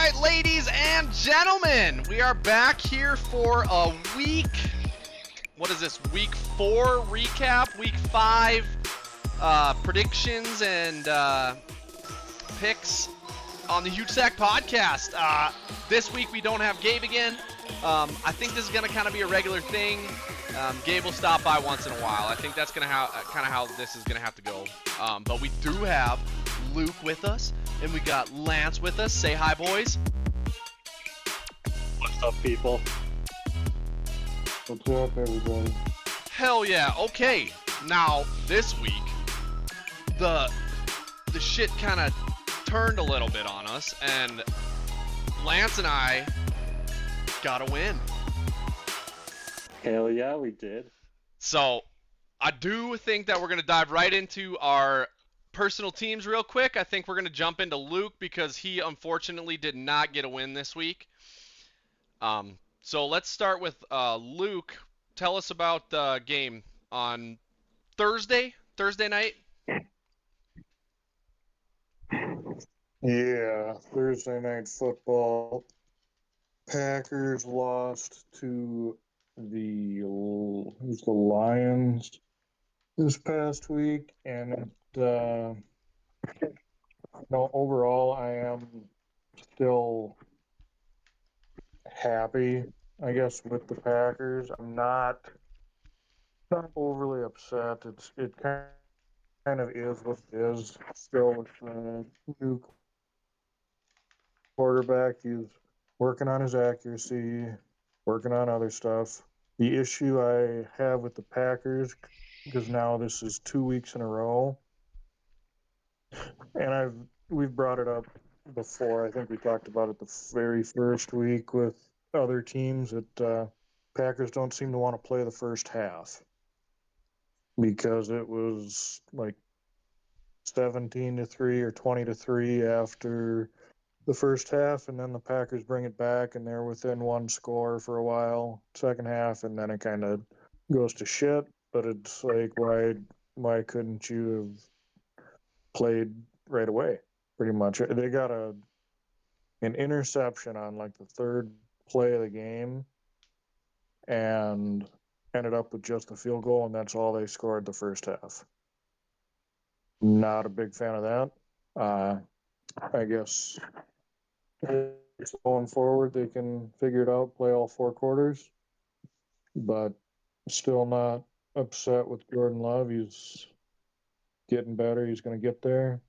right, ladies and gentlemen, we are back here for a week. What is this? Week 4 recap, week 5 predictions and picks on the Huge Sack podcast. This week we don't have Gabe again. I think this is going to kind of be a regular thing. Gabe will stop by once in a while. I think that's going to kind of how this is going to have to go. But we do have Luke with us, and we got Lance with us. Say hi, boys. What's up, people? What's up, everybody? Hell yeah. Okay. Now, this week, the shit kind of turned a little bit on us, and Lance and I got a win. Hell yeah, we did. So, I do think that we're going to dive right into our personal teams real quick. I think we're going to jump into Luke because he unfortunately did not get a win this week. So let's start with Luke. Tell us about the game on Thursday night. Yeah, Thursday night football. Packers lost to the Lions this past week, and overall, I am still happy, I guess, with the Packers. I'm not overly upset. It kind of is what it is. Still with the new quarterback, he's working on his accuracy, working on other stuff. The issue I have with the Packers, because now this is 2 weeks in a row, and we've brought it up before. I think we talked about it the very first week with other teams that Packers don't seem to want to play the first half because it was like 17-3 or 20-3 after the first half, and then the Packers bring it back and they're within one score for a while, second half, and then it kind of goes to shit. But it's like, why couldn't you have played right away? Pretty much, they got an interception on like the third play of the game, and ended up with just a field goal, and that's all they scored the first half. Not a big fan of that. I guess going forward, they can figure it out, play all 4 quarters, but still not upset with Jordan Love. He's getting better. He's going to get there.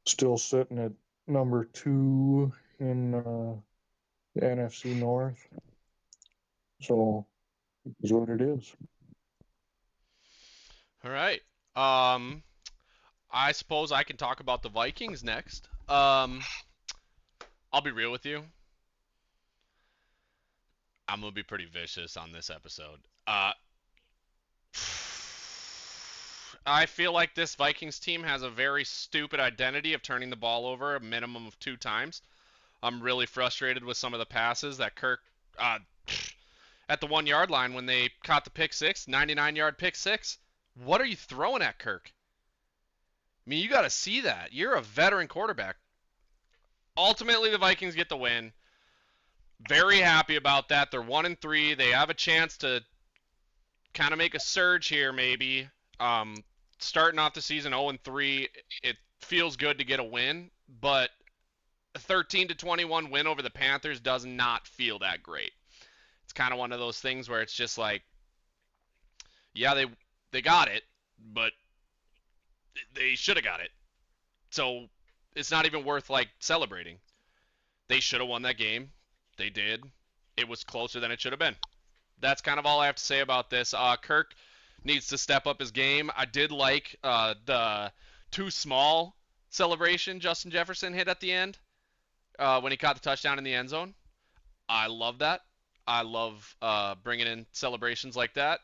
Still sitting at number 2 in the NFC North. So, is what it is. All right. I suppose I can talk about the Vikings next. I'll be real with you. I'm going to be pretty vicious on this episode. I feel like this Vikings team has a very stupid identity of turning the ball over a minimum of 2 times. I'm really frustrated with some of the passes that Kirk, at the 1-yard line when they caught the pick 6, 99-yard pick 6. What are you throwing at Kirk? I mean, you got to see that. You're a veteran quarterback. Ultimately, the Vikings get the win. Very happy about that. They're 1-3. They have a chance to kind of make a surge here, maybe. Starting off the season 0-3, it feels good to get a win, but a 13-21 win over the Panthers does not feel that great. It's kind of one of those things where it's just like, yeah, they got it, but they should have got it. So it's not even worth like celebrating. They should have won that game. They did. It was closer than it should have been. That's kind of all I have to say about this. Kirk needs to step up his game. I did like the too small celebration Justin Jefferson hit at the end when he caught the touchdown in the end zone. I love that. I love bringing in celebrations like that.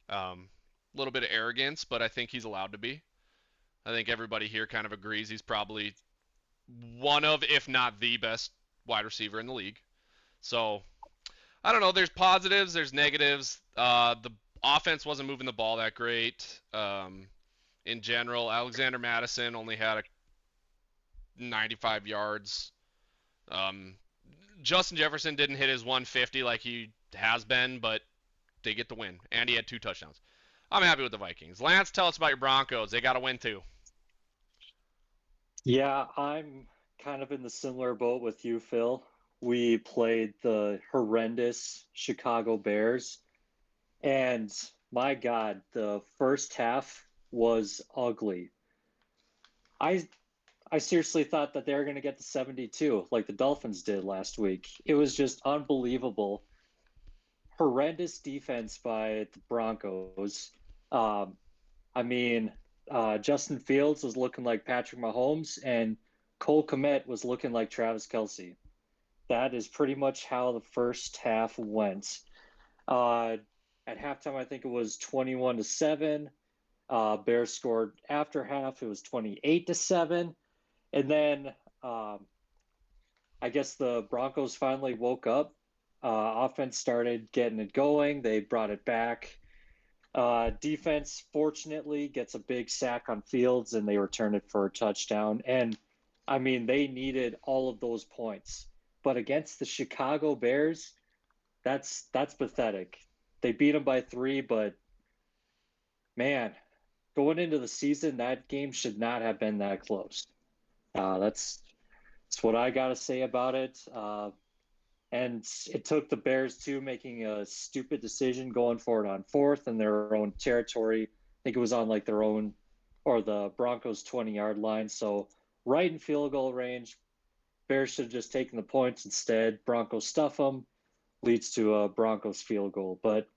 A little bit of arrogance, but I think he's allowed to be. I think everybody here kind of agrees he's probably one of, if not the best wide receiver in the league. So, I don't know. There's positives. There's negatives. The offense wasn't moving the ball that great. In general, Alexander Mattison only had 95 yards. Um, Justin Jefferson didn't hit his 150 like he has been, but they get the win, and he had 2 touchdowns. I'm happy with the Vikings. Lance, tell us about your Broncos. They got to win too. Yeah, I'm kind of in the similar boat with you, Phil. We played the horrendous Chicago Bears, and my God, the first half was ugly. I I seriously thought that they were going to get to 72 like the Dolphins did last week. It was just unbelievable. Horrendous defense by the Broncos. Um, I mean, Justin Fields was looking like Patrick Mahomes, and Cole Kmet was looking like Travis Kelce. That is pretty much how the first half went. Uh, at halftime, I think it was 21-7. Bears scored after half. It was 28-7. And then I guess the Broncos finally woke up. Offense started getting it going. They brought it back. Defense, fortunately, gets a big sack on Fields, and they return it for a touchdown. And, I mean, they needed all of those points. But against the Chicago Bears, that's pathetic. They beat them by 3, but, man, going into the season, that game should not have been that close. That's what I got to say about it. And it took the Bears, too, making a stupid decision going forward on 4th in their own territory. I think it was on like their own or the Broncos 20-yard line. So right in field goal range. Bears should have just taken the points instead. Broncos stuff them, leads to a Broncos field goal. But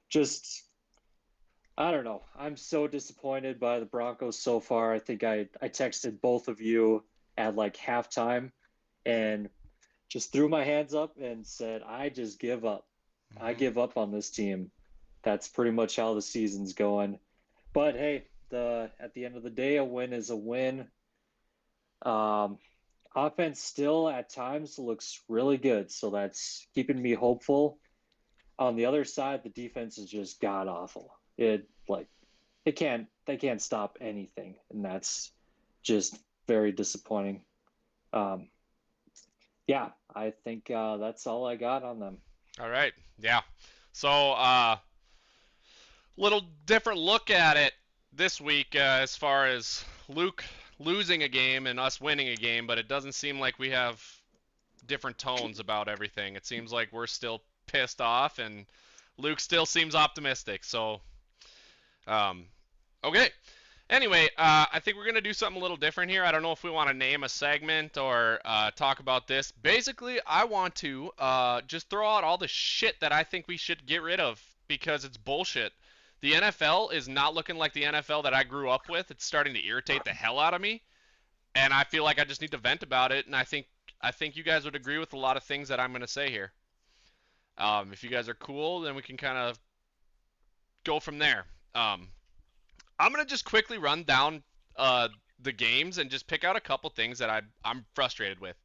just, I don't know. I'm so disappointed by the Broncos so far. I think I texted both of you at like halftime and just threw my hands up and said, I just give up. I give up on this team. That's pretty much how the season's going. But hey, at the end of the day, a win is a win. Offense still at times looks really good, so that's keeping me hopeful. On the other side, the defense is just god awful. They can't stop anything, and that's just very disappointing. Yeah, I think that's all I got on them. All right. Yeah. So, little different look at it this week as far as Luke losing a game and us winning a game, but it doesn't seem like we have different tones about everything. It seems like we're still pissed off, and Luke still seems optimistic. So, okay. Anyway, I think we're going to do something a little different here. I don't know if we want to name a segment or talk about this. Basically, I want to just throw out all the shit that I think we should get rid of because it's bullshit. The NFL is not looking like the NFL that I grew up with. It's starting to irritate the hell out of me, and I feel like I just need to vent about it, and I think you guys would agree with a lot of things that I'm going to say here. If you guys are cool, then we can kind of go from there. I'm going to just quickly run down the games and just pick out a couple things that I'm frustrated with.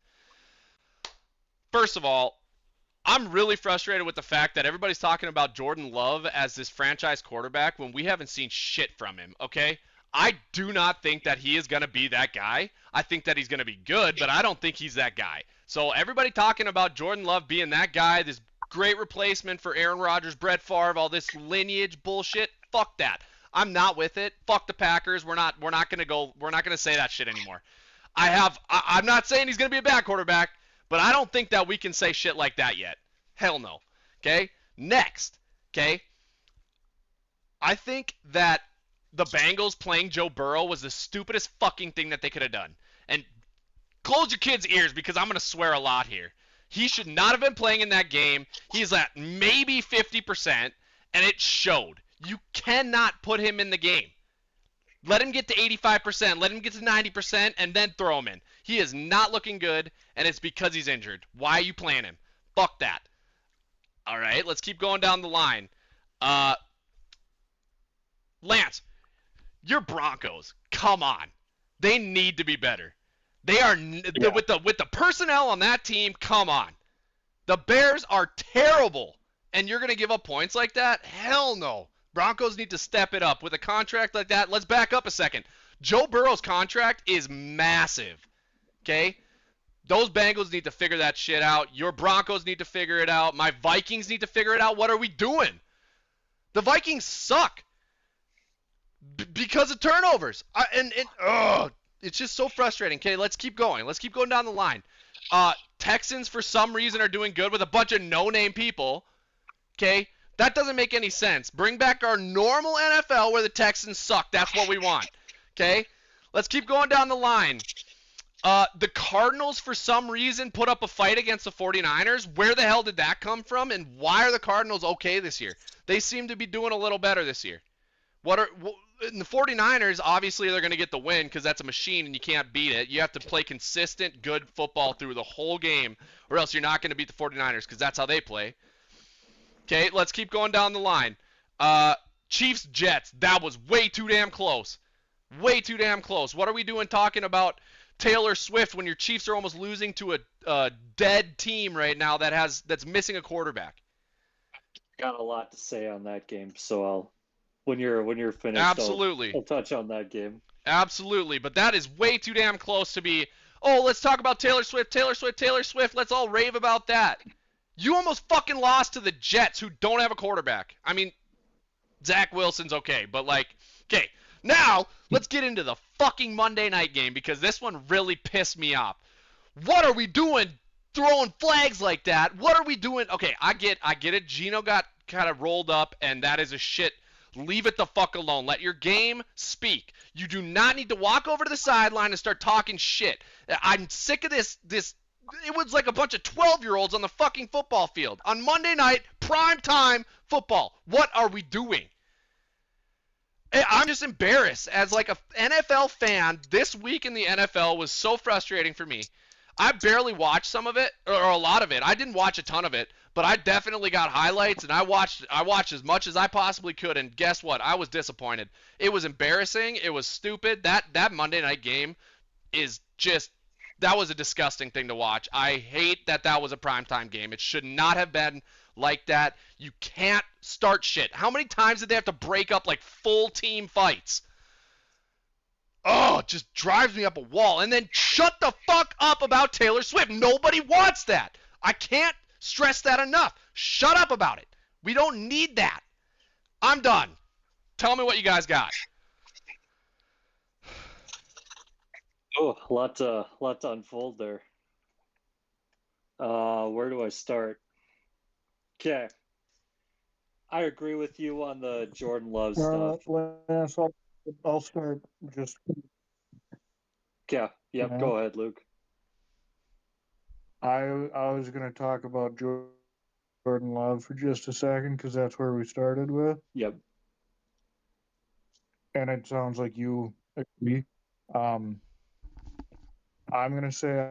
First of all, I'm really frustrated with the fact that everybody's talking about Jordan Love as this franchise quarterback when we haven't seen shit from him, okay? I do not think that he is going to be that guy. I think that he's going to be good, but I don't think he's that guy. So everybody talking about Jordan Love being that guy, this great replacement for Aaron Rodgers, Brett Favre, all this lineage bullshit, fuck that. I'm not with it. Fuck the Packers. We're not gonna say that shit anymore. I'm not saying he's gonna be a bad quarterback, but I don't think that we can say shit like that yet. Hell no. Okay? Next. Okay? I think that the Bengals playing Joe Burrow was the stupidest fucking thing that they could have done. And close your kids' ears because I'm gonna swear a lot here. He should not have been playing in that game. He's at maybe 50%, and it showed. You cannot put him in the game. Let him get to 85%, let him get to 90%, and then throw him in. He is not looking good, and it's because he's injured. Why are you playing him? Fuck that. All right, let's keep going down the line. Lance, your Broncos, come on. They need to be better. They are with the personnel on that team, come on. The Bears are terrible, and you're going to give up points like that? Hell no. Broncos need to step it up. With a contract like that, let's back up a second. Joe Burrow's contract is massive. Okay? Those Bengals need to figure that shit out. Your Broncos need to figure it out. My Vikings need to figure it out. What are we doing? The Vikings suck because of turnovers. It's just so frustrating. Okay, let's keep going. Let's keep going down the line. Texans, for some reason, are doing good with a bunch of no-name people. Okay? That doesn't make any sense. Bring back our normal NFL where the Texans suck. That's what we want. Okay? Let's keep going down the line. The Cardinals, for some reason, put up a fight against the 49ers. Where the hell did that come from? And why are the Cardinals okay this year? They seem to be doing a little better this year. And the 49ers, obviously, they're going to get the win because that's a machine and you can't beat it. You have to play consistent, good football through the whole game, or else you're not going to beat the 49ers because that's how they play. Okay, let's keep going down the line. Chiefs, Jets. That was way too damn close. Way too damn close. What are we doing talking about Taylor Swift when your Chiefs are almost losing to a dead team right now that's missing a quarterback? Got a lot to say on that game, so when you're finished, Absolutely. I'll touch on that game. Absolutely, but that is way too damn close to be, oh, let's talk about Taylor Swift. Let's all rave about that. You almost fucking lost to the Jets, who don't have a quarterback. I mean, Zach Wilson's okay, but okay. Now, let's get into the fucking Monday night game because this one really pissed me off. What are we doing throwing flags like that? What are we doing? Okay, I get it. Gino got kind of rolled up, and that is a shit. Leave it the fuck alone. Let your game speak. You do not need to walk over to the sideline and start talking shit. I'm sick of this. It was like a bunch of 12-year-olds on the fucking football field. On Monday night, prime time football. What are we doing? I'm just embarrassed. As like a NFL fan, this week in the NFL was so frustrating for me. I barely watched some of it, or a lot of it. I didn't watch a ton of it, but I definitely got highlights, and I watched as much as I possibly could, and guess what? I was disappointed. It was embarrassing. It was stupid. That Monday night game is just, that was a disgusting thing to watch. I hate that was a primetime game. It should not have been like that. You can't start shit. How many times did they have to break up like full team fights? Oh, it just drives me up a wall. And then shut the fuck up about Taylor Swift. Nobody wants that. I can't stress that enough. Shut up about it. We don't need that. I'm done. Tell me what you guys got. Oh, a lot to unfold there. Where do I start? Okay. I agree with you on the Jordan Love stuff. Lance, I'll start just. Yeah. Yep. Yeah. Go ahead, Luke. I was going to talk about Jordan Love for just a second because that's where we started with. Yep. And it sounds like you agree. I'm going to say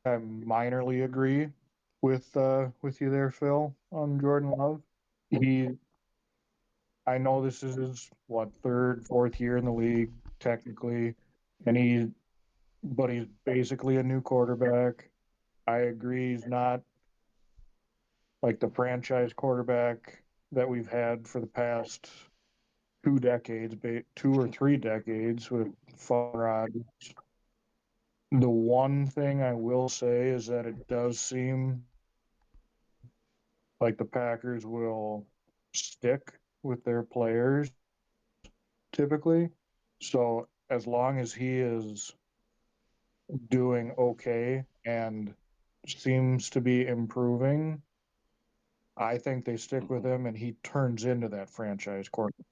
I minorly agree with you there, Phil, on Jordan Love. I know this is his third, fourth year in the league technically, but he's basically a new quarterback. I agree he's not like the franchise quarterback that we've had for the past 2 decades, 2 or 3 decades with Rodgers. The one thing I will say is that it does seem like the Packers will stick with their players typically. So as long as he is doing okay and seems to be improving, I think they stick with him and he turns into that franchise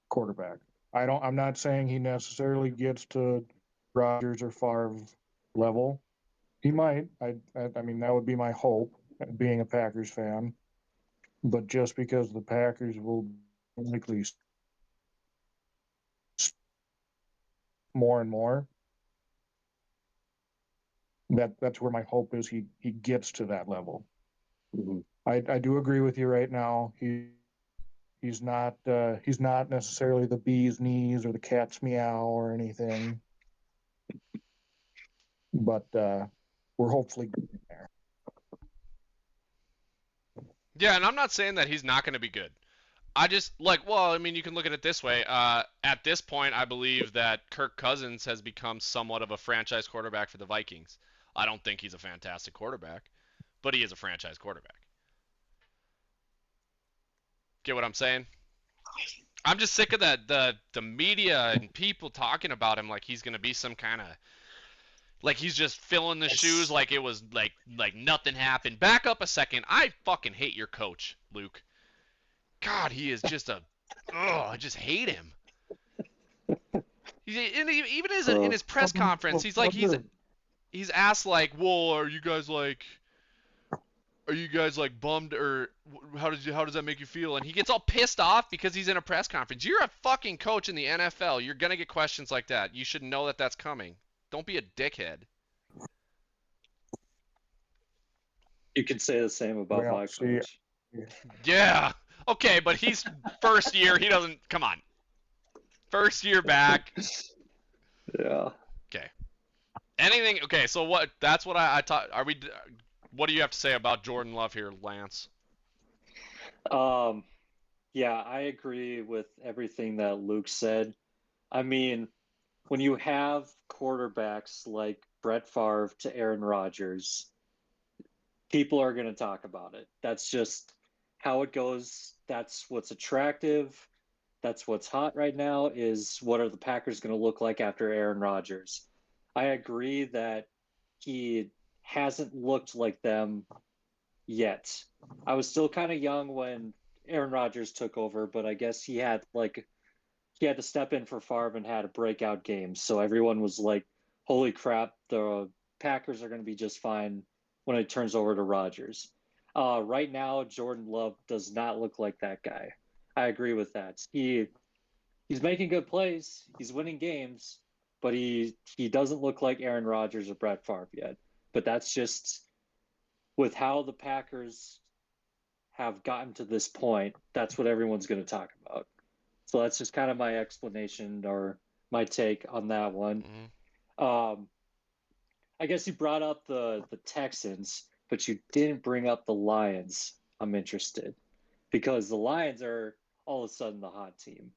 quarterback. I'm not saying he necessarily gets to Rodgers or Favre level. He might. I mean, that would be my hope, being a Packers fan. But just because the Packers will likely more and more, that's where my hope is. He gets to that level. Mm-hmm. I do agree with you right now. He's not necessarily the bee's knees or the cat's meow or anything, but we're hopefully getting there. Yeah, and I'm not saying that he's not going to be good. I just well, I mean, you can look at it this way. At this point, I believe that Kirk Cousins has become somewhat of a franchise quarterback for the Vikings. I don't think he's a fantastic quarterback, but he is a franchise quarterback. Get what I'm saying? I'm just sick of the media and people talking about him like he's gonna be some kind of like he's just filling the shoes like it was like nothing happened. Back up a second. I fucking hate your coach, Luke. God, he is just a. Oh, I just hate him. Even in his press conference, he's like he's asked like, "Well, are you guys like bummed or how does that make you feel?" And he gets all pissed off because he's in a press conference. You're a fucking coach in the NFL. You're gonna get questions like that. You should know that that's coming. Don't be a dickhead. You can say the same about Well, my see, coach. Yeah. Okay, but he's first year. He doesn't. Come on. First year back. Yeah. Okay. Anything? Okay. So what? That's what I taught. Are we? What do you have to say about Jordan Love here, Lance? Yeah, I agree with everything that Luke said. I mean, when you have quarterbacks like Brett Favre to Aaron Rodgers, people are going to talk about it. That's just how it goes. That's what's attractive. That's what's hot right now is what are the Packers going to look like after Aaron Rodgers? I agree that he hasn't looked like them yet. I was still kind of young when Aaron Rodgers took over, but I guess he had to step in for Favre and had a breakout game. So everyone was like, "Holy crap, the Packers are going to be just fine when it turns over to Rodgers." Right now, Jordan Love does not look like that guy. I agree with that. He's making good plays. He's winning games, but he doesn't look like Aaron Rodgers or Brett Favre yet. But that's just with how the Packers have gotten to this point. That's what everyone's going to talk about. So that's just kind of my explanation or my take on that one. Mm-hmm. I guess you brought up the Texans, but you didn't bring up the Lions. I'm interested because the Lions are all of a sudden the hot team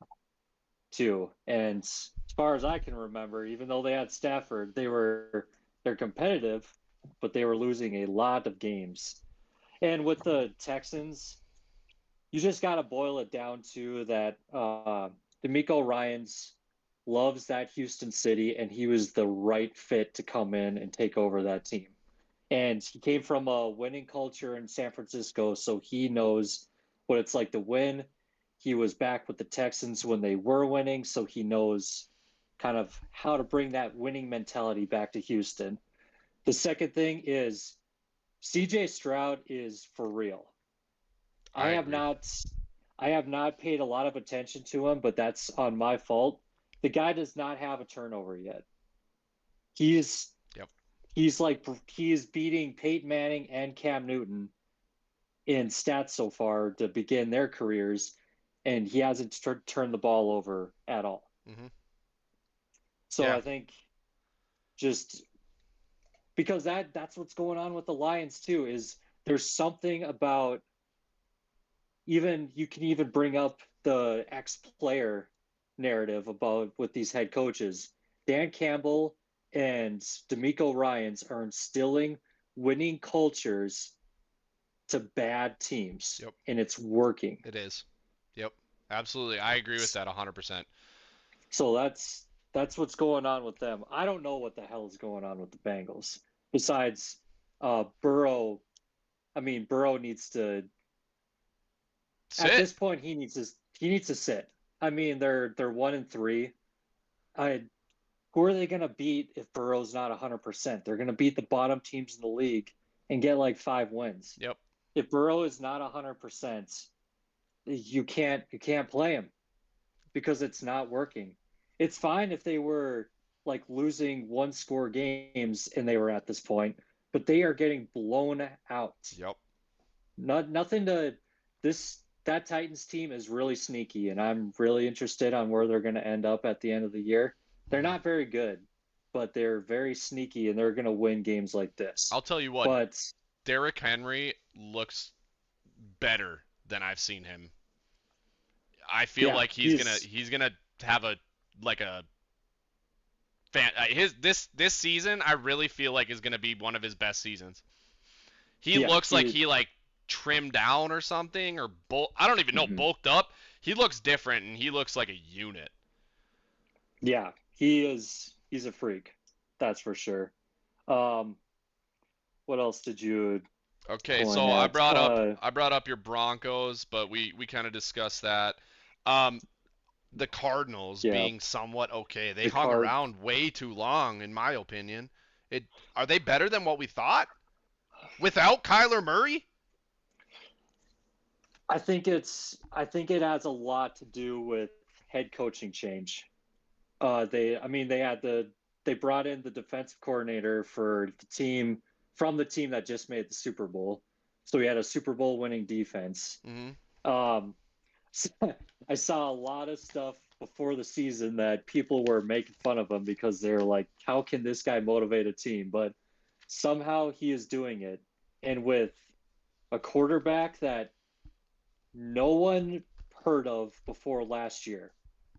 too. And as far as I can remember, even though they had Stafford, they're competitive, but they were losing a lot of games. And with the Texans, you just got to boil it down to that D'Amico Ryans loves that Houston city, and he was the right fit to come in and take over that team. And he came from a winning culture in San Francisco, so he knows what it's like to win. He was back with the Texans when they were winning, so he knows kind of how to bring that winning mentality back to Houston. The second thing is CJ Stroud is for real. I have not paid a lot of attention to him, but that's on my fault. The guy does not have a turnover yet. He's Yep. he's beating Peyton Manning and Cam Newton in stats so far to begin their careers, and he hasn't turned the ball over at all. Mm-hmm. So Yeah. I think just because that's what's going on with the Lions too is there's something about even you can even bring up the ex-player narrative about with these head coaches. Dan Campbell and D'Amico Ryans are instilling winning cultures to bad teams. Yep. And it's working. It is. Yep. Absolutely. I agree with that 100%. So that's what's going on with them. I don't know what the hell is going on with the Bengals. Besides Burrow, I mean Burrow needs to Sit. at this point he needs to sit. I mean they're 1-3. Who are they going to beat if Burrow's not 100%? They're going to beat the bottom teams in the league and get like 5 wins. Yep. If Burrow is not 100%, you can't play him because it's not working. It's fine if they were like losing one-score games and they were at this point, but they are getting blown out. Yep. Nothing to this. That Titans team is really sneaky, and I'm really interested on where they're going to end up at the end of the year. They're not very good, but they're very sneaky, and they're going to win games like this. I'll tell you what. But Derrick Henry looks better than I've seen him. I feel Yeah, like he's gonna have a like a fan. This season, I really feel like is gonna be one of his best seasons. He yeah, looks like he like trimmed down or something, or I don't even know, mhm. bulked up. He looks different, and he looks like a unit. Yeah, he is. He's a freak. That's for sure. Um, what else did you Okay, point so at? I brought up your Broncos, but we kind of discussed that. Um, the Cardinals Yeah, being somewhat okay. They the hung card. around way too long, in my opinion. Are they better than what we thought without Kyler Murray? I think it has a lot to do with head coaching change. They brought in the defensive coordinator for the team from the team that just made the Super Bowl. So we had a Super Bowl winning defense. Hmm. Um, so I saw a lot of stuff before the season that people were making fun of him because they're like, how can this guy motivate a team? But somehow he is doing it. And with a quarterback that no one heard of before last year.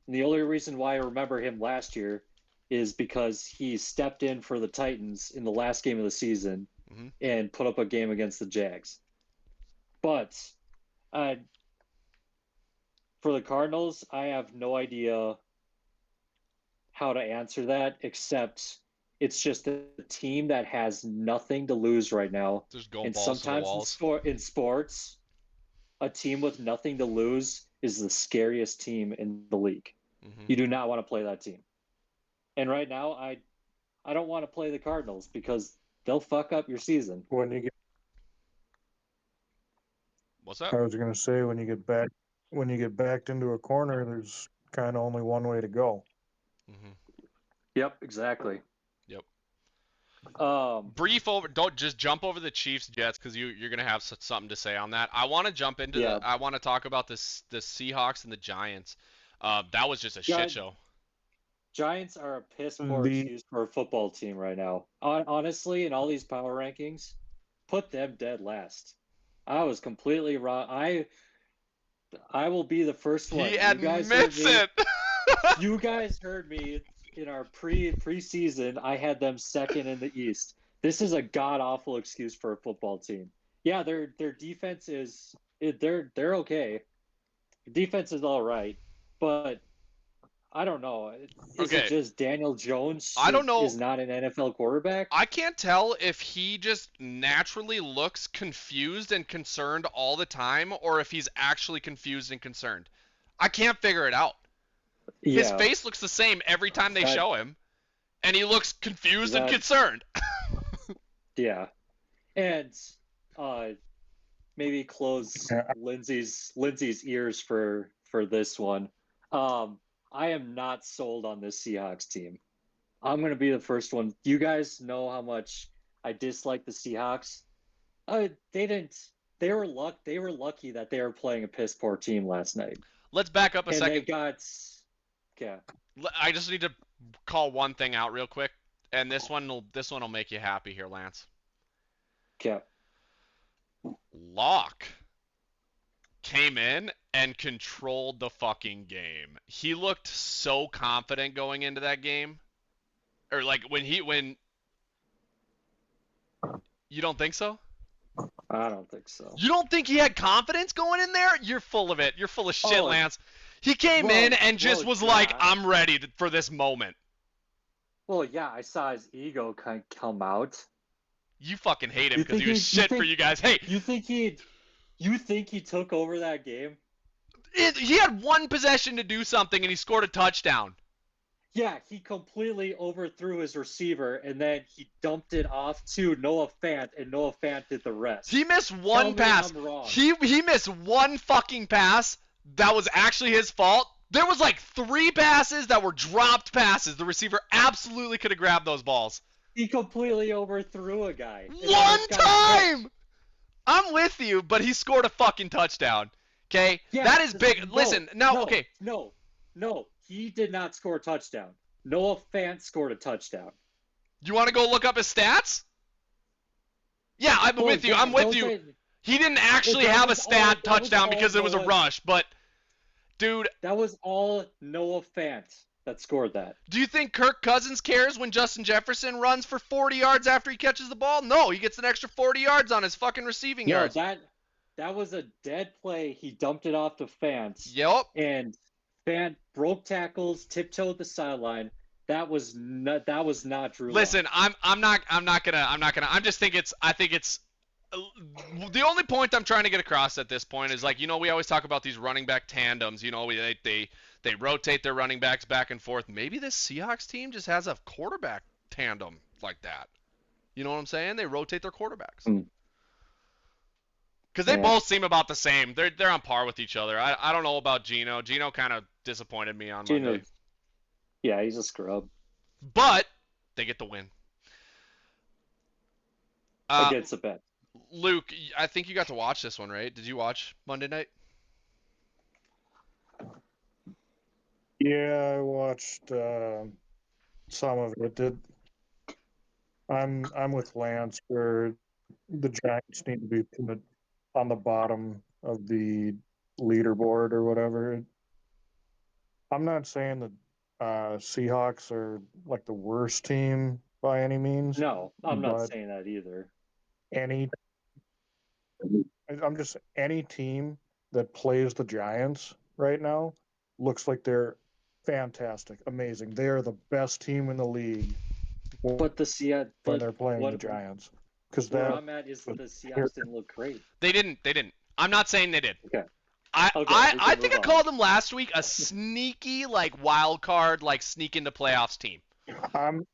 And the only reason why I remember him last year is because he stepped in for the Titans in the last game of the season Hmm. and put up a game against the Jags. But uh, for the Cardinals, I have no idea how to answer that, except it's just a team that has nothing to lose right now. Just go And balls to the sometimes walls. in sports, a team with nothing to lose is the scariest team in the league. Hmm. You do not want to play that team. And right now, I don't want to play the Cardinals because they'll fuck up your season. When you get, What's up? I was gonna say when you get backed into a corner, there's kind of only one way to go. Hmm. Yep, exactly. Yep. Brief Don't just jump over the Chiefs Jets because you're gonna have something to say on that. I want to jump into Yeah. I want to talk about the Seahawks and the Giants. That was just a shit show. Giants are a piss poor excuse for a football team right now. Honestly, in all these power rankings, put them dead last. I was completely wrong. I will be the first one. He admits it. You guys heard me in our preseason. I had them second in the East. This is a god awful excuse for a football team. Yeah, their defense is they're okay. Defense is all right, but I don't know. Is it just Daniel Jones? I don't know. Is not an NFL quarterback. I can't tell if he just naturally looks confused and concerned all the time, or if he's actually confused and concerned. I can't figure it out. Yeah. His face looks the same every time they show him, and he looks confused and concerned. Yeah, and maybe close Lindsay's ears for this one. I am not sold on this Seahawks team. I'm going to be the first one. You guys know how much I dislike the Seahawks. They were lucky that they were playing a piss poor team last night. Let's back up a second. They got, yeah. I just need to call one thing out real quick, and this one will make you happy here, Lance. Okay. Locke came in and controlled the fucking game. He looked so confident going into that game. Or like when you don't think so? I don't think so. You don't think he had confidence going in there? You're full of it. You're full of shit, Lance. He came in and just was like, I'm ready for this moment. Well, yeah, I saw his ego kind of come out. You fucking hate him because he was shit for you guys. Hey, you think he took over that game? He had one possession to do something and he scored a touchdown. Yeah, he completely overthrew his receiver and then he dumped it off to Noah Fant, and Noah Fant did the rest. He missed one pass. He missed one fucking pass that was actually his fault. There was like 3 passes that were dropped passes. The receiver absolutely could have grabbed those balls. He completely overthrew a guy. One time! I'm with you, but he scored a fucking touchdown. Okay? Yeah, that is big. Listen, now, okay. No. He did not score a touchdown. Noah Fant scored a touchdown. You want to go look up his stats? Yeah, I'm with you. I'm with you. He didn't actually have a touchdown because it was a rush, but Dude, That was all Noah Fant that scored that. do you think Kirk Cousins cares when Justin Jefferson runs for 40 yards after he catches the ball? No, he gets an extra 40 yards on his fucking receiving No, yards. that was a dead play. He dumped it off to Fant, Yep. and Fant broke tackles, tiptoed the sideline. That was not Drew Lock. Listen, I'm just think I think it's the only point I'm trying to get across at this point is, like, we always talk about these running back tandems. They rotate their running backs back and forth. Maybe this Seahawks team just has a quarterback tandem like that. You know what I'm saying? They rotate their quarterbacks. Because they both seem about the same. They're on par with each other. I don't know about Geno. Geno kind of disappointed me on Monday. Yeah, he's a scrub. But they get the win. Against the bet. Luke, I think you got to watch this one, right? Did you watch Monday night? Yeah, I watched some of it. I'm with Lance where the Giants need to be put on the bottom of the leaderboard or whatever. I'm not saying that Seahawks are like the worst team by any means. No, I'm not saying that either. Any team that plays the Giants right now looks like they're fantastic, amazing. They are the best team in the league. But when they're playing the Giants, because where I'm at is the Seahawks didn't look great. They didn't. I'm not saying they did. Okay. I think I called them last week a sneaky, like, wild card, like, sneak into playoffs team. And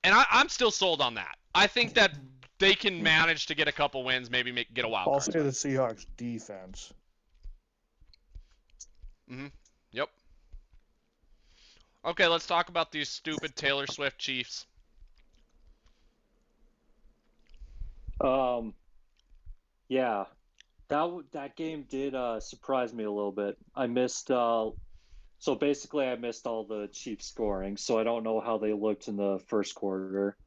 I'm still sold on that. I think that they can manage to get a couple wins, maybe get a wild card. I'll say the Seahawks defense. Yep. Okay, let's talk about these stupid Taylor Swift Chiefs. Yeah. That game did surprise me a little bit. I missed so basically I missed all the Chiefs scoring, so I don't know how they looked in the first quarter.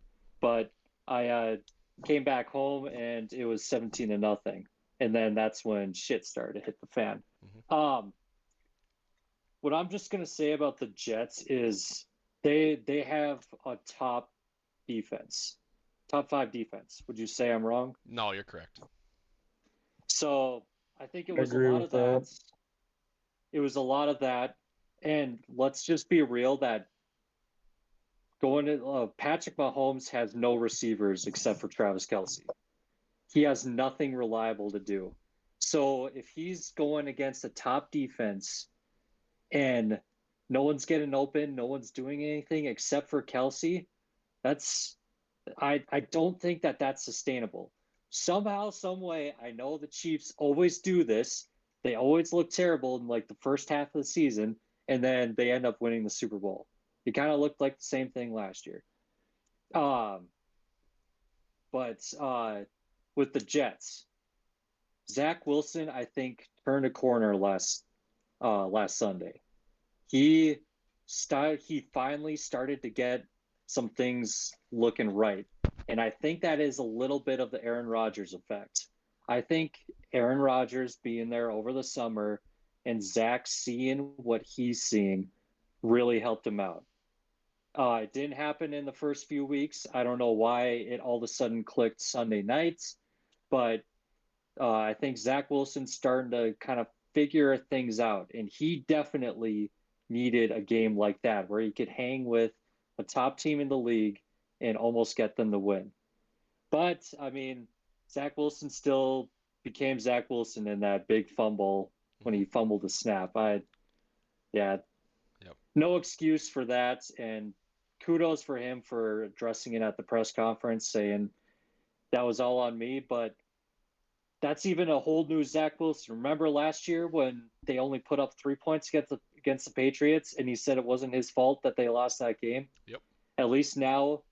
But I came back home and it was 17-0. And then that's when shit started to hit the fan. What I'm just gonna say about the Jets is they have a top defense. Top 5 defense. Would you say I'm wrong? No, you're correct. So I think it was a lot of that. It was a lot of that. And let's just be real that Patrick Mahomes has no receivers except for Travis Kelce. He has nothing reliable to do. So if he's going against a top defense and no one's getting open, no one's doing anything except for Kelce, I don't think that that's sustainable. Somehow, some way, I know the Chiefs always do this. They always look terrible in like the first half of the season, and then they end up winning the Super Bowl. It kind of looked like the same thing last year. But with the Jets, Zach Wilson, I think, turned a corner last Sunday. He finally started to get some things looking right. And I think that is a little bit of the Aaron Rodgers effect. I think Aaron Rodgers being there over the summer and Zach seeing what he's seeing really helped him out. It didn't happen in the first few weeks. I don't know why it all of a sudden clicked Sunday nights, but I think Zach Wilson's starting to kind of figure things out. And he definitely needed a game like that where he could hang with a top team in the league and almost get them to win. But, I mean, Zach Wilson still became Zach Wilson in that big fumble when he fumbled the snap. No excuse for that. And kudos for him for addressing it at the press conference, saying that was all on me. But that's even a whole new Zach Wilson. Remember last year when they only put up 3 points against the Patriots and he said it wasn't his fault that they lost that game? Yep. At least now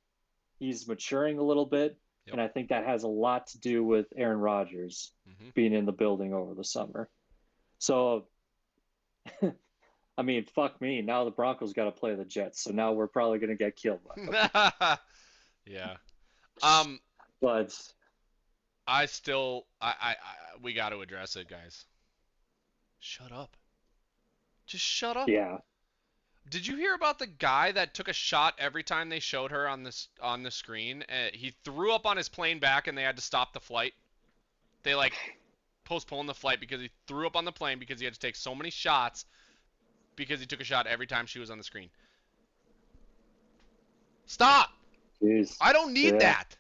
he's maturing a little bit. Yep. And I think that has a lot to do with Aaron Rodgers being in the building over the summer. So, I mean, fuck me. Now the Broncos got to play the Jets. So now we're probably going to get killed by them. Yeah. But we got to address it, guys. Shut up. Just shut up. Yeah. Did you hear about the guy that took a shot every time they showed her on the screen? He threw up on his plane back, and they had to stop the flight. They like postponed the flight because he threw up on the plane because he had to take so many shots because he took a shot every time she was on the screen. Stop! Jeez. I don't need Yeah. that.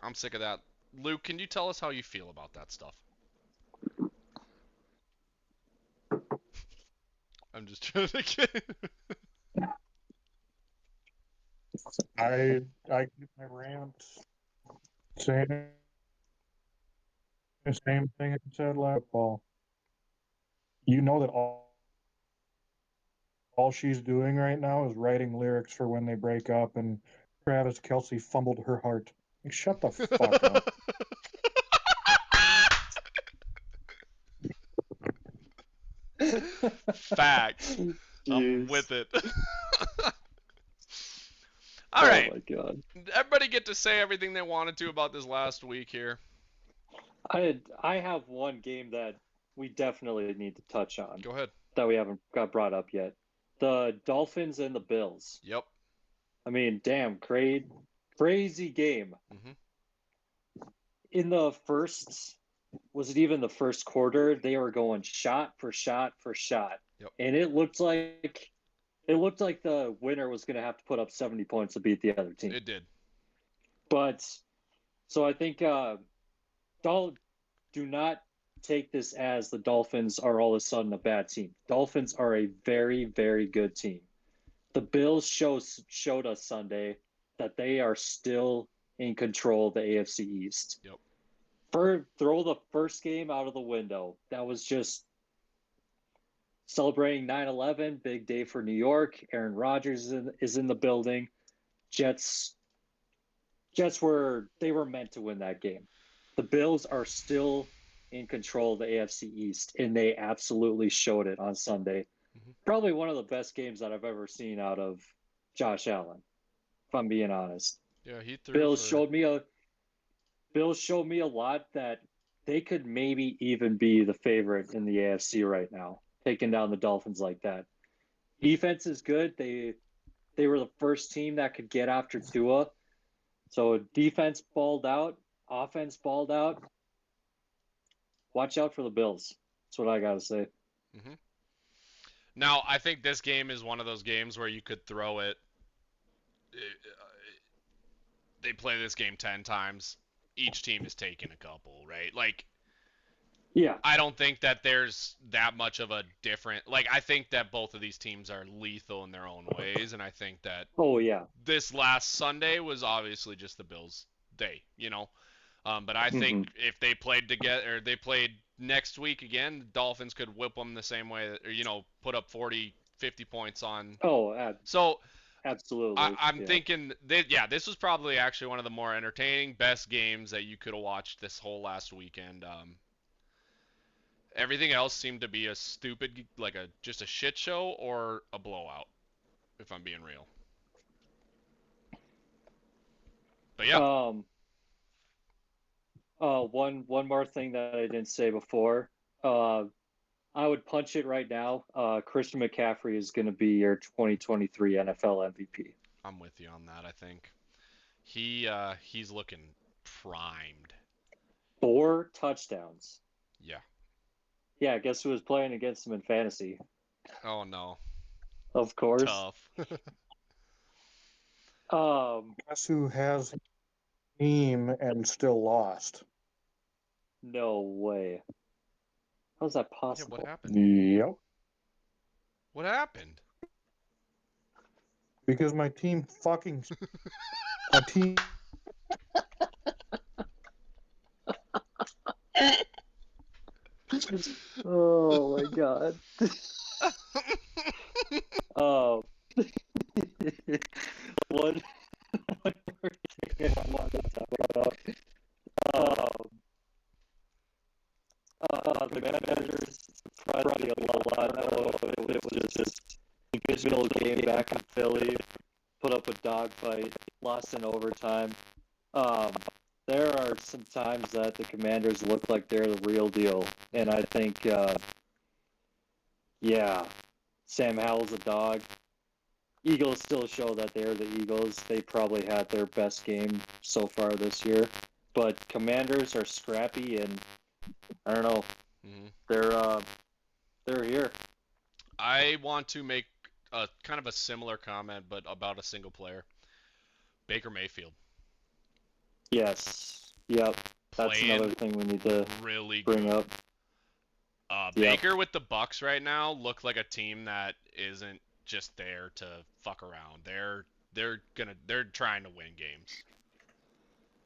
I'm sick of that. Luke, can you tell us how you feel about that stuff? I'm just trying to get... I keep my rants saying the same thing I said last fall. You know that all she's doing right now is writing lyrics for when they break up, and Travis Kelce fumbled her heart. Like, shut the fuck up. Facts. I'm Jeez. with it. All right. Oh my god. Everybody get to say everything they wanted to about this last week here. I have one game that we definitely need to touch on Go ahead. that we haven't got brought up yet. The Dolphins and the Bills. Yep. I mean, damn, crazy game. Mhm. In the first, was it even the first quarter? They were going shot for shot for shot, Yep. and it looked like the winner was going to have to put up 70 points to beat the other team. It did. But so I think do not take this as the Dolphins are all of a sudden a bad team. Dolphins are a very, very good team. The Bills showed us Sunday that they are still in control of the AFC East. Yep. Throw the first game out of the window. That was just celebrating 9/11, big day for New York. Aaron Rodgers is in the building. Jets were meant to win that game. The Bills are still in control of the AFC East, and they absolutely showed it on Sunday. Mhm. Probably one of the best games that I've ever seen out of Josh Allen, if I'm being honest. Yeah, he threw Bills for... showed me a lot that they could maybe even be the favorite in the AFC right now, taking down the Dolphins like that. Defense is good. They were the first team that could get after Tua. So defense balled out, offense balled out. Watch out for the Bills. That's what I got to say. Mhm. Now, I think this game is one of those games where you could throw it. They play this game 10 times. Each team is taking a couple, right? Like, Yeah. I don't think that there's that much of a different... Like, I think that both of these teams are lethal in their own ways, and I think that Oh, yeah. this last Sunday was obviously just the Bills' day, you know? But I think if they played together, or they played next week again, the Dolphins could whip them the same way, or, you know, put up 40, 50 points on... Oh, So... absolutely. I'm thinking that, yeah, this was probably actually one of the more entertaining, best games that you could have watched this whole last weekend. Everything else seemed to be a stupid, like just a shit show or a blowout, if I'm being real. But yeah. One more thing that I didn't say before. I would punch it right now. Christian McCaffrey is going to be your 2023 NFL MVP. I'm with you on that. I think he's looking primed. 4 touchdowns. Yeah. Yeah, guess who was playing against him in fantasy? Oh no. Of course. Tough. Guess who has a team and still lost? No way. How's that possible? Yeah, what happened? Yep. What happened? Because my team fucking... my team... Oh my god. Oh. One more thing I wanted to talk about. The Commanders surprised me a lot. I don't know if it was just a middle game back in Philly, put up a dogfight, lost in overtime. The there are some times that the Commanders look like they're the real deal, and I think, yeah, Sam Howell's a dog. Eagles still show that they're the Eagles. They probably had their best game so far this year, but Commanders are scrappy, and I don't know, they're here. I want to make a kind of a similar comment, but about a single player. Baker Mayfield. Yes. Yep. That's Playing another thing we need to really bring good. up. Yep. Baker with the Bucks right now look like a team that isn't just there to fuck around. They're trying to win games.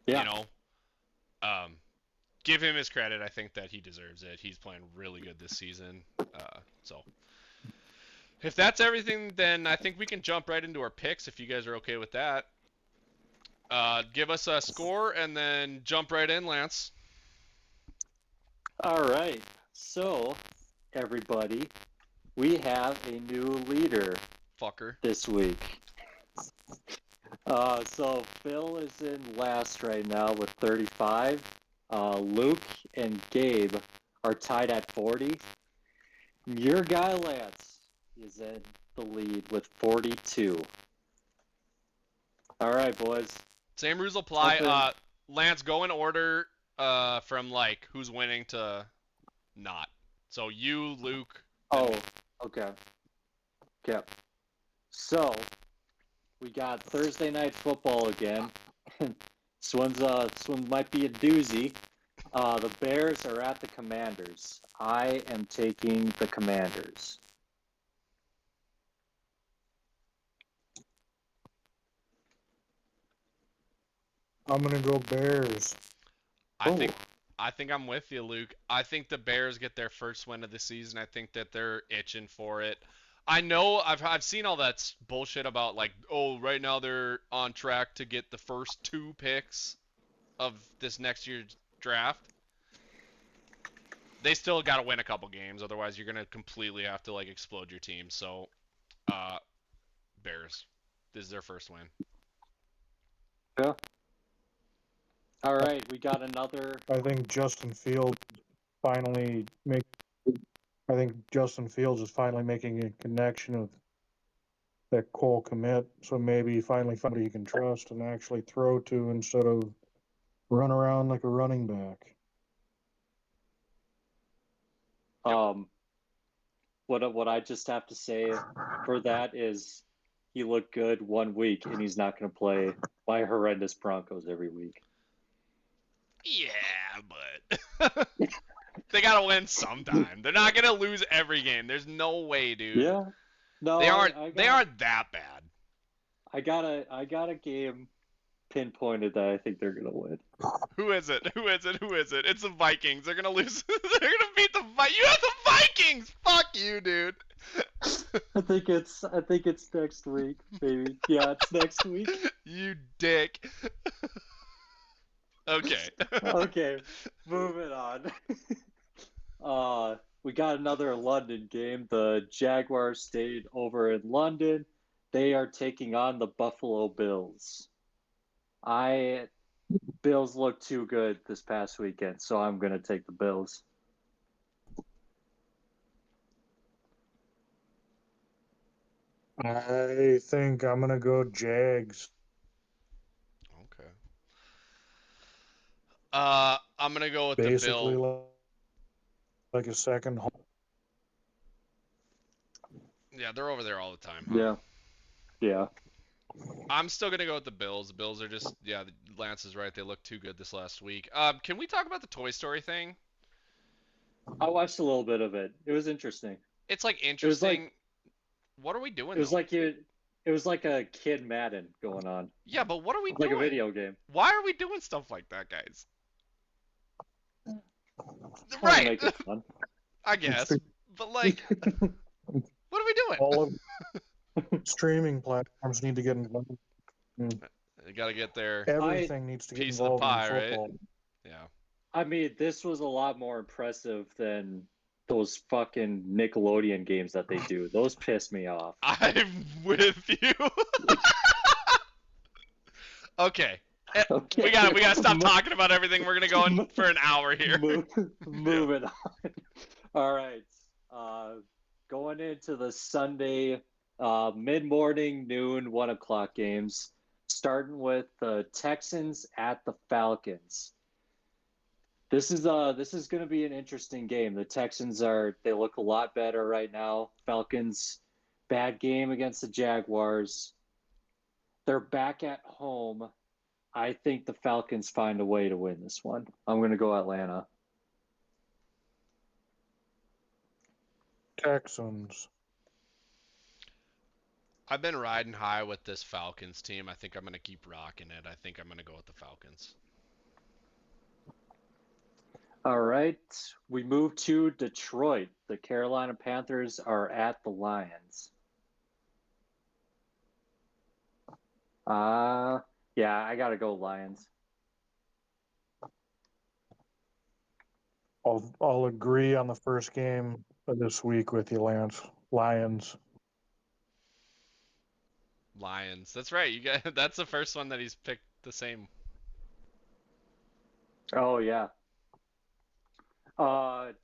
Yeah. You know, give him his credit. I think that he deserves it. He's playing really good this season. So if that's everything, then I think we can jump right into our picks if you guys are okay with that. Give us a score and then jump right in, Lance. All right. So, everybody, we have a new leader Fucker. this week. So Phil is in last right now with 35. Luke and Gabe are tied at 40. Your guy Lance is in the lead with 42. All right, boys. Same rules apply. Lance, go in order from like who's winning to not. So you, Luke. Oh, okay. Yep. So we got Thursday night football again. This one might be a doozy. The Bears are at the Commanders. I am taking the Commanders. I'm gonna go Bears. I think I'm with you, Luke. I think the Bears get their first win of the season. I think that they're itching for it. I know I've seen all that bullshit about like, oh, right now they're on track to get the first 2 picks of this next year's draft. They still got to win a couple games, otherwise you're gonna completely have to like explode your team. So, Bears, this is their first win. Yeah. All right, we got another. I think Justin Fields is finally making a connection with that Cole Kmet, so maybe finally somebody he can trust and actually throw to instead of run around like a running back. What I just have to say for that is he looked good one week and he's not going to play my horrendous Broncos every week. Yeah, but they gotta win sometime. They're not gonna lose every game. There's no way, dude. Yeah, no, they aren't that bad. I got a game pinpointed that I think they're gonna win. Who is it? It's the Vikings. They're gonna lose. They're gonna beat the Vikings. You have the Vikings. Fuck you, dude. I think it's next week, baby. Yeah, it's next week. You dick. Okay. Okay, moving on. We got another London game. The Jaguars stayed over in London. They are taking on the Buffalo Bills. Bills look too good this past weekend, so I'm going to take the Bills. I think I'm going to go Jags. Okay. I'm going to go with Basically the Bills. Like a second home. Yeah, they're over there all the time. Huh? Yeah. I'm still going to go with the Bills. The Bills are just, yeah, Lance is right. They look too good this last week. Can we talk about the Toy Story thing? I watched a little bit of it. It was interesting. It's like interesting. What are we doing? It was like a Kid Madden going on. Yeah, but what are we doing? Like a video game. Why are we doing stuff like that, guys? Right. Make it fun. I guess. But like, what are we doing? All of streaming platforms need to get involved. You got to get there. Everything needs to get piece of the involved pie, in football. right? Yeah. I mean, this was a lot more impressive than those fucking Nickelodeon games that they do. Those piss me off. I'm with you. Okay. Okay. We gotta stop talking about everything. We're gonna go in for an hour here. Moving on. All right. Going into the Sunday mid-morning, noon, 1 o'clock games. Starting with the Texans at the Falcons. This is going to be an interesting game. The Texans they look a lot better right now. Falcons, bad game against the Jaguars. They're back at home. I think the Falcons find a way to win this one. I'm going to go Atlanta. Texans. I've been riding high with this Falcons team. I think I'm gonna keep rocking it. I think I'm gonna go with the Falcons. All right. We move to Detroit. The Carolina Panthers are at the Lions. Yeah, I got to go Lions. I'll agree on the first game of this week with you, Lance. Lions. Lions. That's right. You got that's the first one that he's picked the same. Oh, yeah.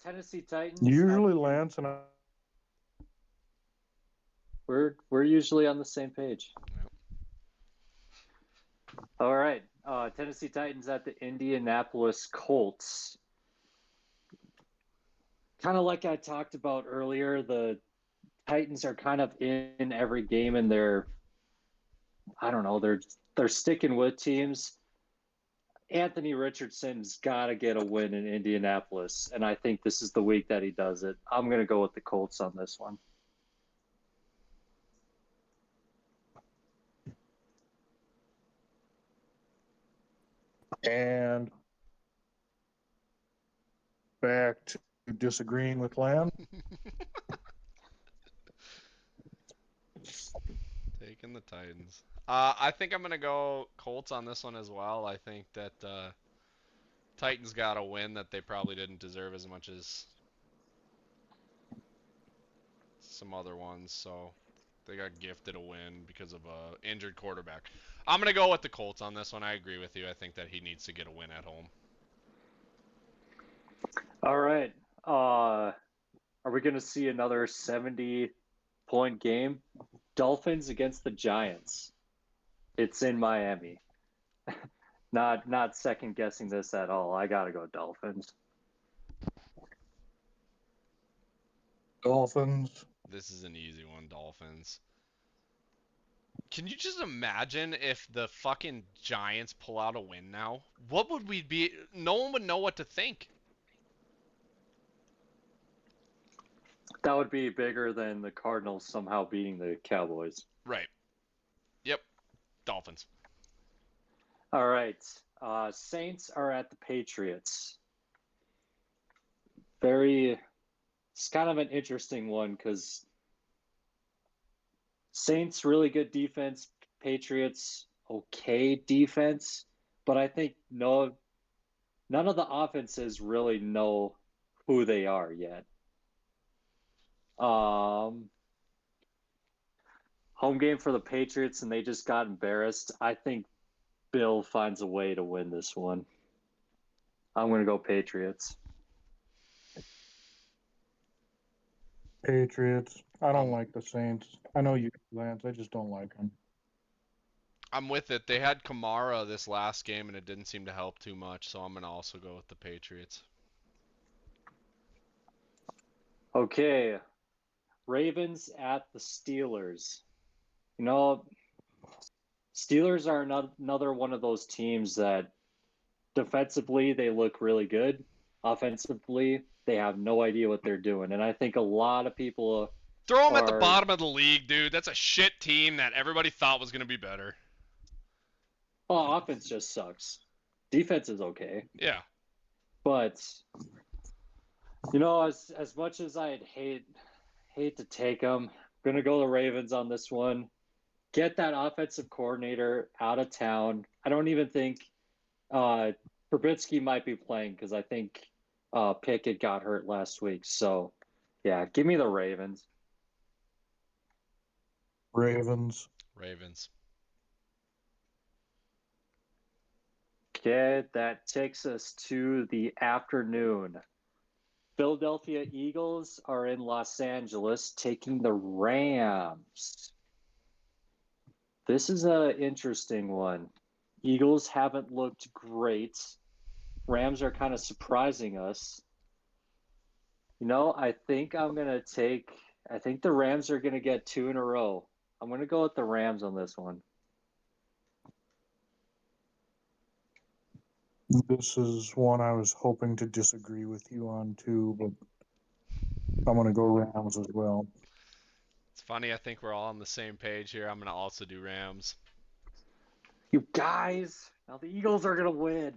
Tennessee Titans. Usually Lance and I. We're usually on the same page. Yep. All right. Tennessee Titans at the Indianapolis Colts. Kind of like I talked about earlier, the Titans are kind of in every game, and they're sticking with teams. Anthony Richardson's got to get a win in Indianapolis, and I think this is the week that he does it. I'm going to go with the Colts on this one. And back to disagreeing with Lance. Taking the Titans. I think I'm gonna go Colts on this one as well. I think that Titans got a win that they probably didn't deserve as much as some other ones, so they got gifted a win because of a injured quarterback. I'm gonna go with the Colts on this one. I agree with you. I think that he needs to get a win at home. All right. Are we going to see another 70-point game? Dolphins against the Giants. It's in Miami. Not second guessing this at all. I got to go Dolphins. Dolphins. This is an easy one, Dolphins. Can you just imagine if the fucking Giants pull out a win now? What would we be? No one would know what to think. That would be bigger than the Cardinals somehow beating the Cowboys. Right. Yep. Dolphins. All right. Saints are at the Patriots. It's kind of an interesting one because Saints really good defense, Patriots okay defense, but I think none of the offenses really know who they are yet. Home game for the Patriots, and they just got embarrassed. I think Bill finds a way to win this one. I'm going to go Patriots. Patriots. I don't like the Saints. I know you, Lance. I just don't like them. I'm with it. They had Kamara this last game, and it didn't seem to help too much, so I'm going to also go with the Patriots. Okay. Ravens at the Steelers. You know, Steelers are another one of those teams that defensively they look really good. Offensively, they have no idea what they're doing. And I think a lot of people throw them at the bottom of the league, dude. That's a shit team that everybody thought was going to be better. Well, offense just sucks. Defense is okay. Yeah. But, you know, as much as I'd hate to take them, I'm going to go the Ravens on this one. Get that offensive coordinator out of town. I don't even think Trubisky might be playing because I think Pickett got hurt last week. So, yeah, give me the Ravens. Ravens. Ravens. Okay, that takes us to the afternoon. Philadelphia Eagles are in Los Angeles taking the Rams. This is an interesting one. Eagles haven't looked great. Rams are kind of surprising us. I think I think the Rams are going to get 2 in a row. I'm going to go with the Rams on this one. This is one I was hoping to disagree with you on too, but I'm going to go Rams as well. It's funny, I think we're all on the same page here. I'm going to also do Rams. You guys, now the Eagles are going to win.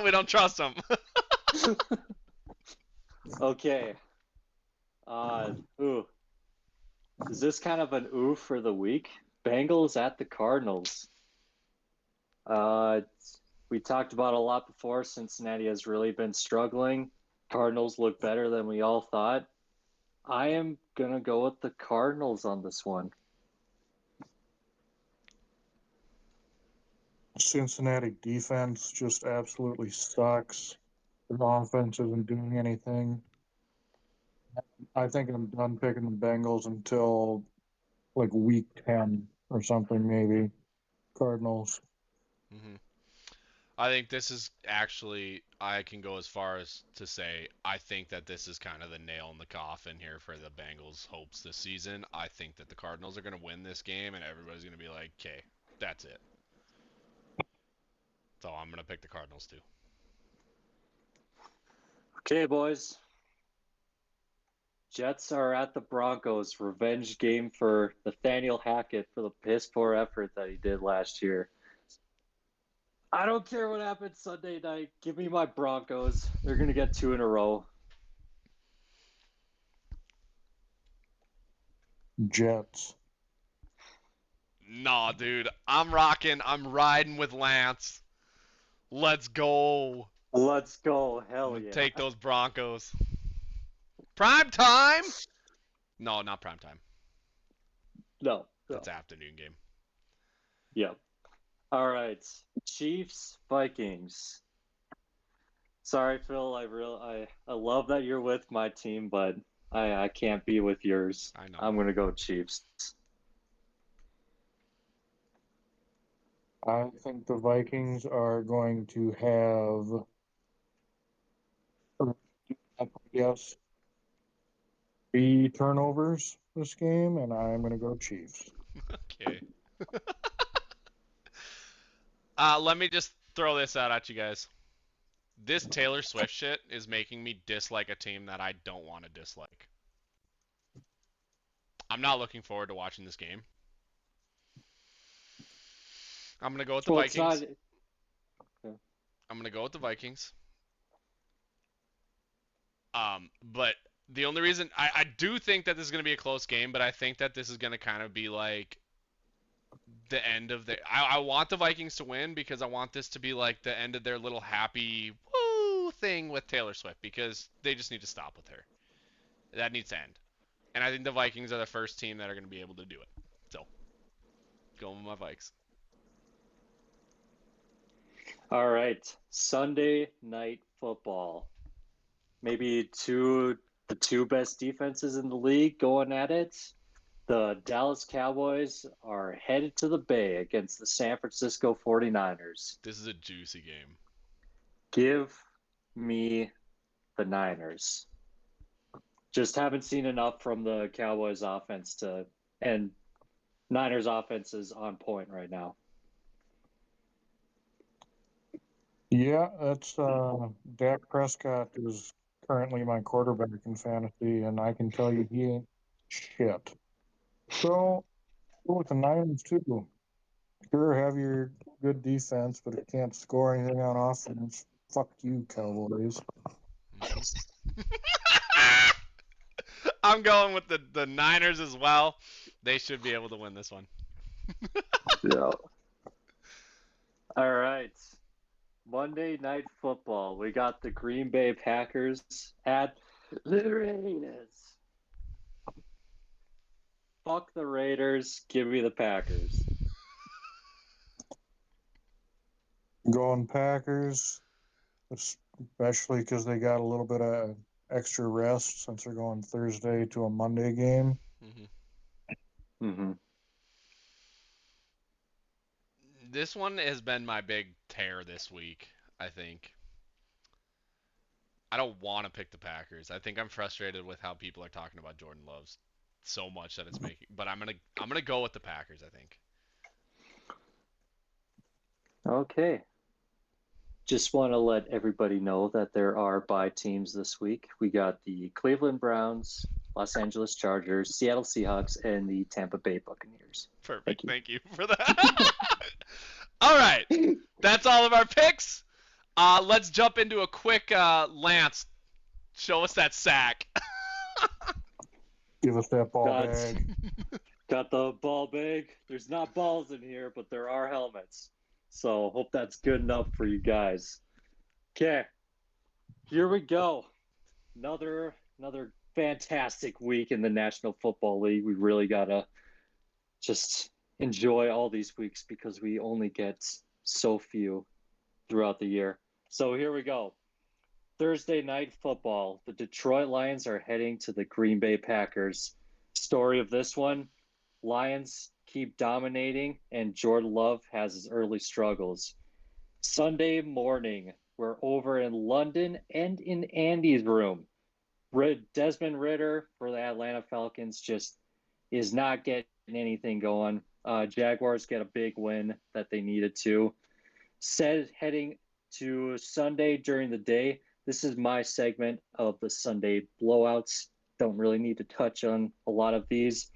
We don't trust them. Okay. Ooh. Is this kind of an oof for the week? Bengals at the Cardinals. We talked about a lot before. Cincinnati has really been struggling. Cardinals look better than we all thought. I am going to go with the Cardinals on this one. Cincinnati defense just absolutely sucks. The offense isn't doing anything. I think I'm done picking the Bengals until like week 10 or something, maybe. Cardinals. Mm-hmm. I think this is actually, I can go as far as to say, I think that this is kind of the nail in the coffin here for the Bengals' hopes this season. I think that the Cardinals are going to win this game, and everybody's going to be like, okay, that's it. So I'm going to pick the Cardinals too. Okay, boys. Jets are at the Broncos. Revenge game for Nathaniel Hackett for the piss poor effort that he did last year. I don't care what happens Sunday night. Give me my Broncos. They're going to get 2 in a row. Jets. Nah, dude. I'm riding with Lance. Let's go. Let's go. Hell yeah. Take those Broncos. Prime time? No, not prime time. No. That's afternoon game. Yep. All right. Chiefs, Vikings. Sorry, Phil. I love that you're with my team, but I can't be with yours. I know. I'm going to go Chiefs. I think the Vikings are going to have, I guess, 3 turnovers this game, and I'm going to go Chiefs. Okay. Let me just throw this out at you guys. This Taylor Swift shit is making me dislike a team that I don't want to dislike. I'm not looking forward to watching this game. I'm going to go with the Vikings. I'm going to go with the Vikings. But the only reason I do think that this is going to be a close game, but I think that this is going to kind of be like the end of the. I want the Vikings to win because I want this to be like the end of their little happy woo thing with Taylor Swift because they just need to stop with her. That needs to end. And I think the Vikings are the first team that are going to be able to do it. So, going with my Vikes. All right. Sunday night football. Maybe the two best defenses in the league going at it. The Dallas Cowboys are headed to the Bay against the San Francisco 49ers. This is a juicy game. Give me the Niners. Just haven't seen enough from the Cowboys offense and Niners offense is on point right now. Yeah, that's Dak Prescott is currently my quarterback in fantasy, and I can tell you he ain't shit. So, go with the Niners too. Sure, have your good defense, but it can't score anything on offense. Fuck you, Cowboys. I'm going with the Niners as well. They should be able to win this one. Yeah. All right. Monday Night Football. We got the Green Bay Packers at the Raiders. Fuck the Raiders. Give me the Packers. Going Packers, especially because they got a little bit of extra rest since they're going Thursday to a Monday game. Mm-hmm. This one has been my big tear this week, I think. I don't want to pick the Packers. I think I'm frustrated with how people are talking about Jordan Love's so much that it's making. But I'm gonna go with the Packers. I think. Okay. Just want to let everybody know that there are bye teams this week. We got the Cleveland Browns, Los Angeles Chargers, Seattle Seahawks, and the Tampa Bay Buccaneers. Perfect. Thank you for that. All right, that's all of our picks. Let's jump into a quick Lance. Show us that sack. Give us that ball That's- bag. Got the ball bag. There's not balls in here, but there are helmets. So hope that's good enough for you guys. Okay, here we go. Another fantastic week in the National Football League. We really gotta just enjoy all these weeks because we only get so few throughout the year. So here we go. Thursday night football. The Detroit Lions are heading to the Green Bay Packers. Story of this one: Lions keep dominating, and Jordan Love has his early struggles. Sunday morning, we're over in London and in Andy's room. Desmond Ritter for the Atlanta Falcons just is not getting anything going. Jaguars get a big win that they needed to. Heading to Sunday during the day, this is my segment of the Sunday blowouts. Don't really need to touch on a lot of these.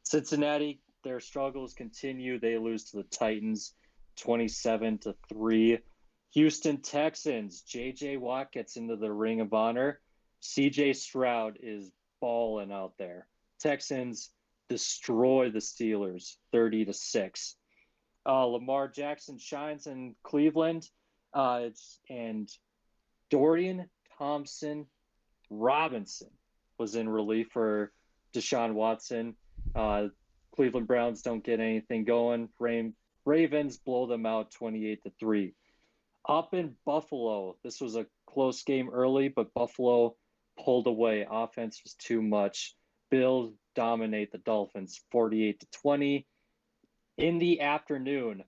Cincinnati, their struggles continue. They lose to the Titans 27-3. Houston Texans, J.J. Watt gets into the Ring of Honor. C.J. Stroud is balling out there. Texans destroy the Steelers 30-6. Lamar Jackson shines in Cleveland. And Dorian Thompson Robinson was in relief for Deshaun Watson. Cleveland Browns don't get anything going. Ravens blow them out 28-3. Up in Buffalo, this was a close game early, but Buffalo pulled away. Offense was too much. Bills dominate the Dolphins 48-20. In the afternoon,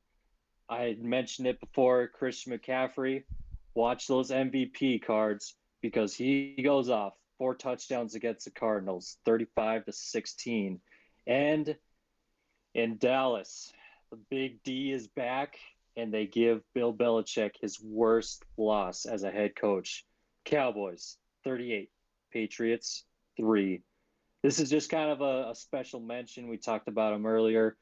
I had mentioned it before, Christian McCaffrey, watch those MVP cards because he goes off. 4 touchdowns against the Cardinals, 35-16. And in Dallas, the Big D is back, and they give Bill Belichick his worst loss as a head coach. Cowboys, 38. Patriots, 3. This is just kind of a special mention. We talked about him earlier.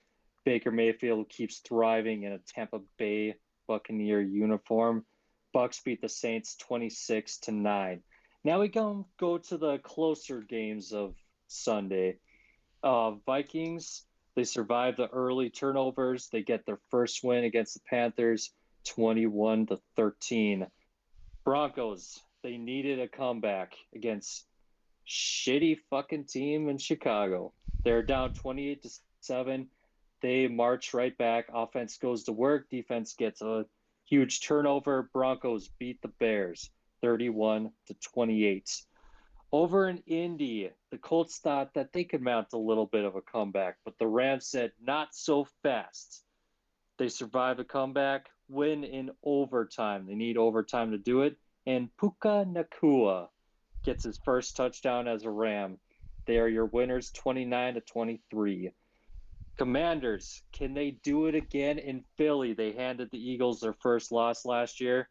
Baker Mayfield keeps thriving in a Tampa Bay Buccaneer uniform. Bucks beat the Saints 26-9. Now we go to the closer games of Sunday. Vikings, they survive the early turnovers. They get their first win against the Panthers 21-13. Broncos, they needed a comeback against shitty fucking team in Chicago. They're down 28-7. They march right back. Offense goes to work. Defense gets a huge turnover. Broncos beat the Bears 31-28. Over in Indy, the Colts thought that they could mount a little bit of a comeback, but the Rams said not so fast. They survive a comeback, win in overtime. They need overtime to do it. And Puka Nakua gets his first touchdown as a Ram. They are your winners 29-23. Commanders, can they do it again in Philly? They handed the Eagles their first loss last year.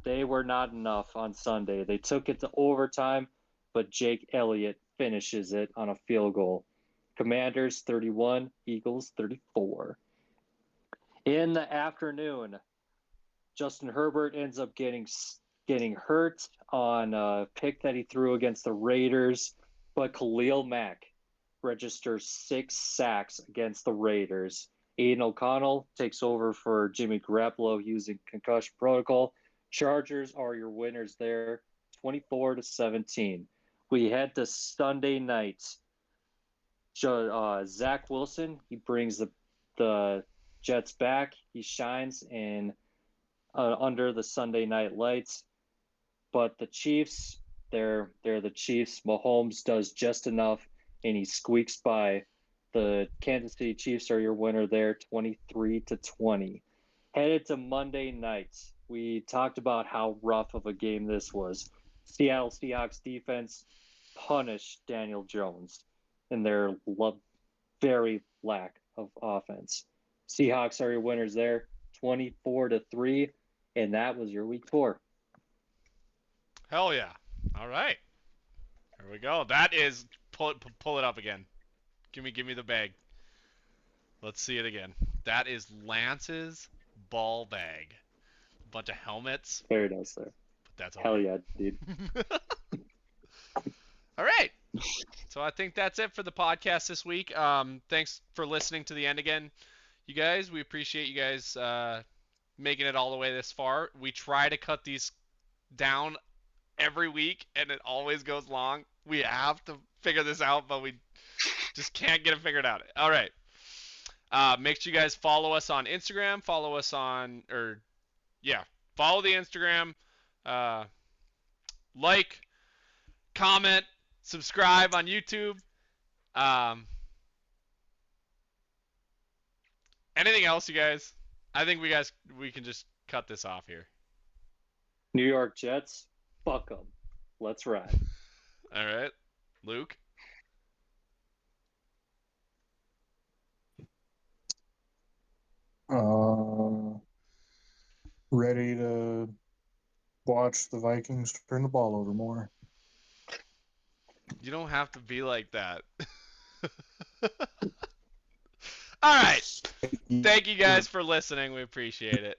They were not enough on Sunday. They took it to overtime, but Jake Elliott finishes it on a field goal. Commanders 31, Eagles 34. In the afternoon, Justin Herbert ends up getting hurt on a pick that he threw against the Raiders, but Khalil Mack registers 6 sacks against the Raiders. Aiden O'Connell takes over for Jimmy Garoppolo using concussion protocol. Chargers are your winners there, 24-17. We head to Sunday night. Zach Wilson, he brings the Jets back. He shines in under the Sunday night lights. But the Chiefs, they're the Chiefs. Mahomes does just enough, and he squeaks by. The Kansas City Chiefs are your winner there, 23-20. Headed to Monday night, we talked about how rough of a game this was. Seattle Seahawks defense punished Daniel Jones in their very lack of offense. Seahawks are your winners there, 24-3, and that was your week 4. Hell yeah. All right. Here we go. That is pull it up again. Give me the bag. Let's see it again. That is Lance's ball bag. A bunch of helmets. Very nice there. But that's Hell yeah, dude. All right. So I think that's it for the podcast this week. Thanks for listening to the end again, you guys. We appreciate you guys making it all the way this far. We try to cut these down every week, and it always goes long. We have to figure this out, but we just can't get it figured out. All right. Make sure you guys follow us on Instagram. Follow the Instagram. Like, comment, subscribe on YouTube. Anything else, you guys? I think we can just cut this off here. New York Jets, fuck them. Let's ride. All right. Luke? Ready to watch the Vikings turn the ball over more. You don't have to be like that. All right. Thank you guys for listening. We appreciate it.